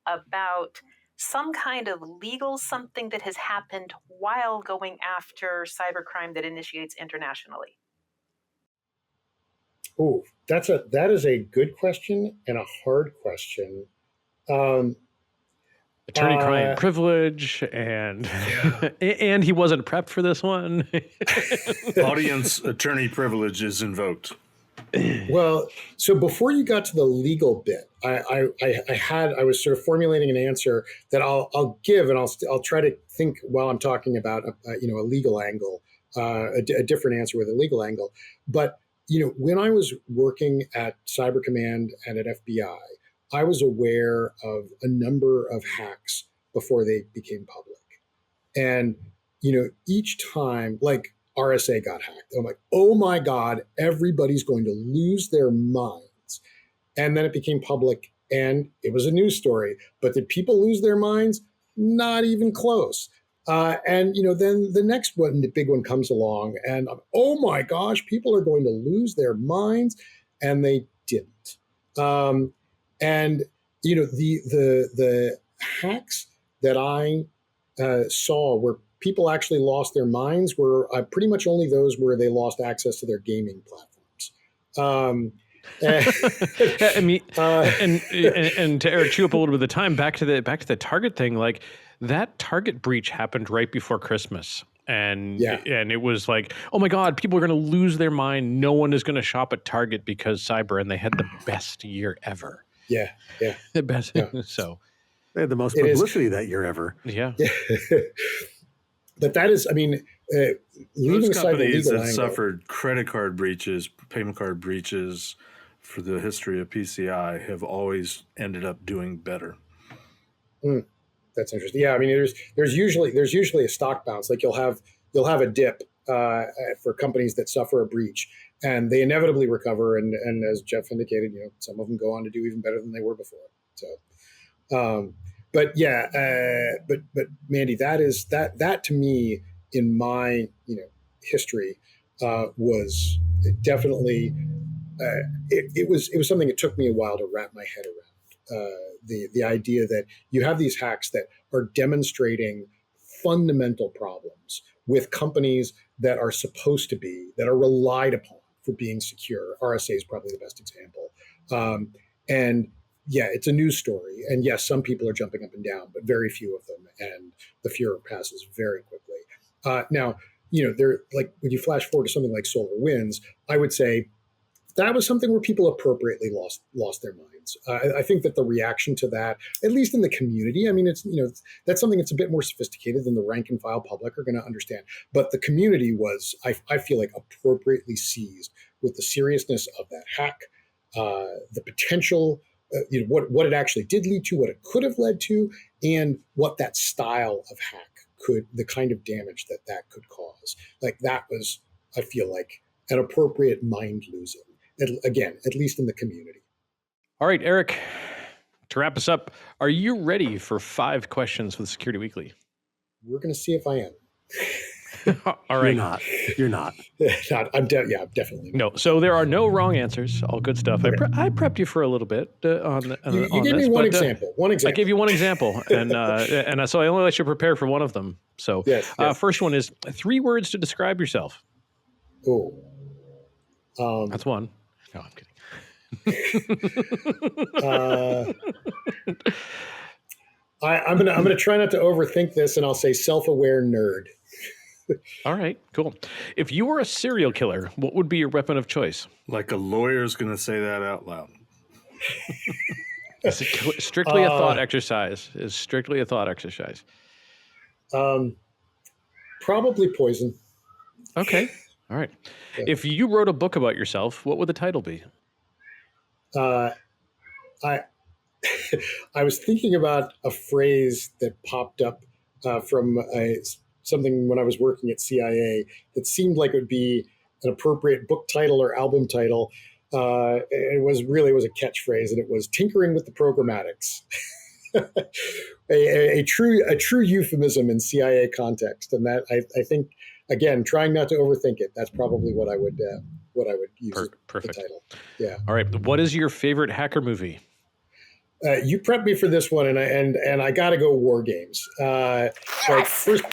about some kind of legal something that has happened while going after cybercrime that initiates internationally? Oh, that is a good question and a hard question. Um, Attorney-client privilege, and and he wasn't prepped for this one. Audience attorney privilege is invoked. Well, so before you got to the legal bit, I was sort of formulating an answer that I'll give, and I'll try to think while I'm talking about a legal angle, a different answer with a legal angle. But when I was working at Cyber Command and at FBI, I was aware of a number of hacks before they became public, and each time, like, RSA got hacked. I'm like, oh my God, everybody's going to lose their minds. And then it became public and it was a news story. But did people lose their minds? Not even close. And then the next one, the big one comes along, and oh my gosh, people are going to lose their minds, and they didn't. And the hacks that I saw where people actually lost their minds were pretty much only those where they lost access to their gaming platforms. I mean, and to Eric chew up a little bit of the time, back to the Target thing, like that Target breach happened right before Christmas. And it was like, oh my God, people are going to lose their mind. No one is going to shop at Target because cyber, and they had the best year ever. Yeah. The best. Yeah. So They had the most publicity that year ever. Yeah. But that is, leaving Those aside the companies legal that angle, suffered credit card breaches, payment card breaches for the history of PCI have always ended up doing better. That's interesting. Yeah, there's usually a stock bounce. Like you'll have a dip for companies that suffer a breach, and they inevitably recover. And as Jeff indicated, some of them go on to do even better than they were before. So, but Mandy, that to me in my history was definitely it was something that took me a while to wrap my head around. The idea that you have these hacks that are demonstrating fundamental problems with companies that are supposed to be, that are relied upon for being secure. RSA is probably the best example. And yeah, it's a news story. And yes, some people are jumping up and down, but very few of them. And the furor passes very quickly. Now, they're like, when you flash forward to something like SolarWinds, I would say that was something where people appropriately lost their minds. I think that the reaction to that, at least in the community, it's that's something that's a bit more sophisticated than the rank and file public are going to understand. But the community was, I feel like, appropriately seized with the seriousness of that hack, the potential, what it actually did lead to, what it could have led to, and what that style of hack the kind of damage that could cause. Like that was, I feel like, an appropriate mind losing. Again, at least in the community. All right, Eric, to wrap us up, are you ready for 5 questions with Security Weekly? We're going to see if I am. All right. You're not. I'm definitely not. No. So there are no wrong answers. All good stuff. Okay. I prepped you for a little bit on You gave me one example. I gave you one example, and so I only let you prepare for one of them. So yes. First one is 3 words to describe yourself. Oh. That's one. No, I'm kidding. I'm gonna try not to overthink this, and I'll say self-aware nerd. All right, cool. If you were a serial killer, what would be your weapon of choice? Like a lawyer's going to say that out loud. It's strictly a thought exercise. It's strictly a thought exercise. Probably poison. Okay. All right. Yeah. If you wrote a book about yourself, what would the title be? I was thinking about a phrase that popped up from something when I was working at CIA that seemed like it would be an appropriate book title or album title. It was a catchphrase, and it was "Tinkering with the Programmatics," a true euphemism in CIA context. And that I think, again, trying not to overthink it, that's probably what I would use as Perfect. the title. Yeah. All right. What is your favorite hacker movie? you prepped me for this one, and I got to go war games. Like first,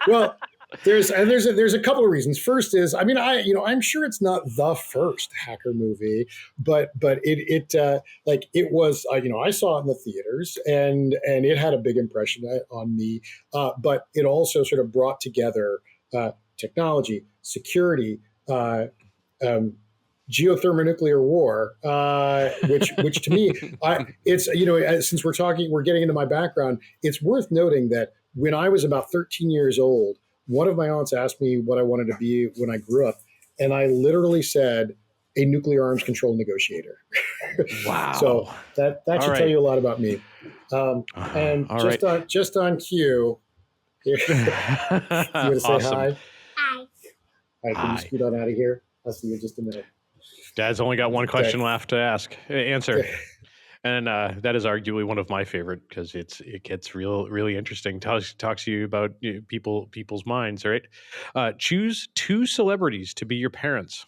well, there's a couple of reasons. First is, I mean, I'm sure it's not the first hacker movie, but it was, I saw it in the theaters, and it had a big impression on me. But it also sort of brought together technology, security, geothermonuclear war, which to me, it's since we're getting into my background, it's worth noting that when I was about 13 years old, one of my aunts asked me what I wanted to be when I grew up, and I literally said a nuclear arms control negotiator. Wow! So that should tell you a lot about me. And just on cue, you want to say Awesome. hi? Hi. All right, can you Hi. scoot on out of here? I'll see you in just a minute. Dad's only got one question left to answer. And that is arguably one of my favorite because it gets really interesting. Talks to you about people's minds, right? Choose two celebrities to be your parents,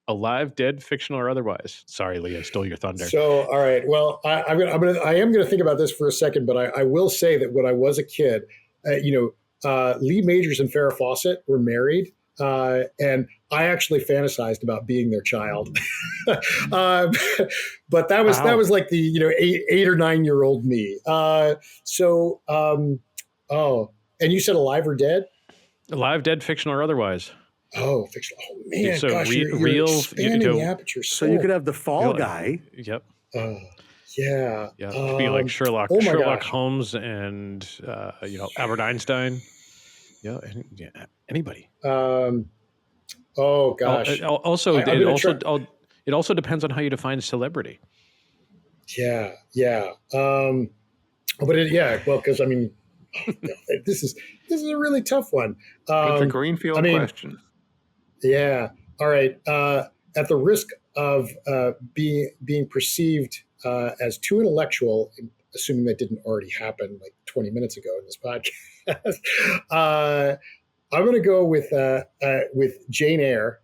alive, dead, fictional, or otherwise. Sorry, Lee, I stole your thunder. So, all right. Well, I am gonna think about this for a second, but I will say that when I was a kid, Lee Majors and Farrah Fawcett were married. And I actually fantasized about being their child, but that was like the 8 or 9 year old me. And you said alive or dead? Alive, dead, fictional, or otherwise. Oh, fictional. Oh man, So gosh, you're real, expanding the aperture. So you could have the fall guy. Yep. Yeah. Yeah. It could be like Sherlock Holmes and Albert Einstein. Yeah. Anybody. Oh gosh. It also depends on how you define celebrity. Yeah. Well, because I mean, this is a really tough one. It's a greenfield question. Yeah. All right. At the risk of being perceived as too intellectual, assuming that didn't already happen like 20 minutes ago in this podcast, I'm going to go with Jane Eyre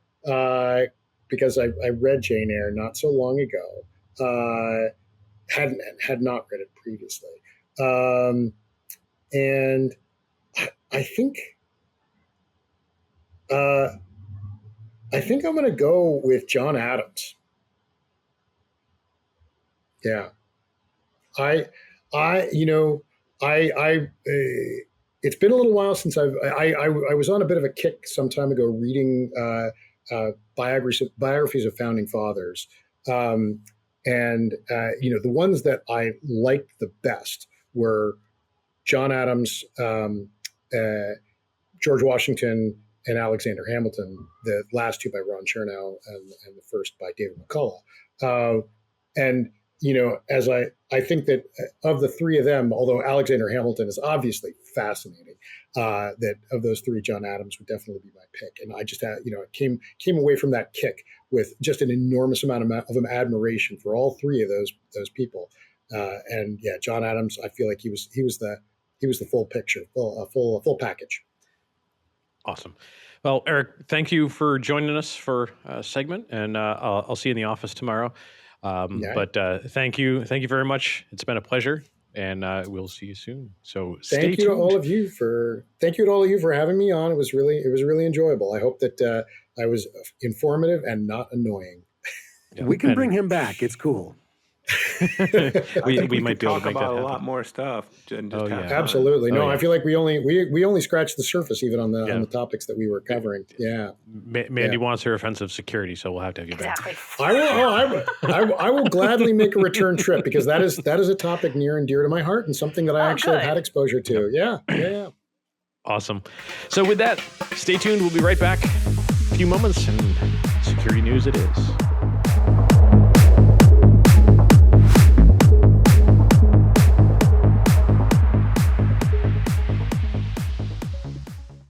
because I read Jane Eyre not so long ago. Had not read it previously, and I think I'm going to go with John Adams. Yeah, it's been a little while since I was on a bit of a kick some time ago reading biographies of founding fathers, and the ones that I liked the best were John Adams, George Washington, and Alexander Hamilton. The last two by Ron Chernow, and the first by David McCullough. As I think that of the three of them, although Alexander Hamilton is obviously fascinating, that of those three, John Adams would definitely be my pick. And I just had, came away from that kick with just an enormous amount of admiration for all three of those people. And yeah, John Adams, I feel like he was the full picture, full package. Awesome. Well, Eric, thank you for joining us for a segment, and I'll see you in the office tomorrow. But thank you very much. It's been a pleasure, and we'll see you soon. So thank you to all of you for having me on. It was really enjoyable. I hope that I was informative and not annoying. Yeah, we can bring him back. It's cool. we might be able to make about that a lot more stuff. Absolutely. No, I feel like we only scratched the surface even on the topics that we were covering. Yeah. Mandy wants her offensive security, so we'll have to have you back. I will gladly make a return trip because that is a topic near and dear to my heart and something that I actually have had exposure to. Yeah. Awesome. So with that, stay tuned. We'll be right back. A few moments and security news it is.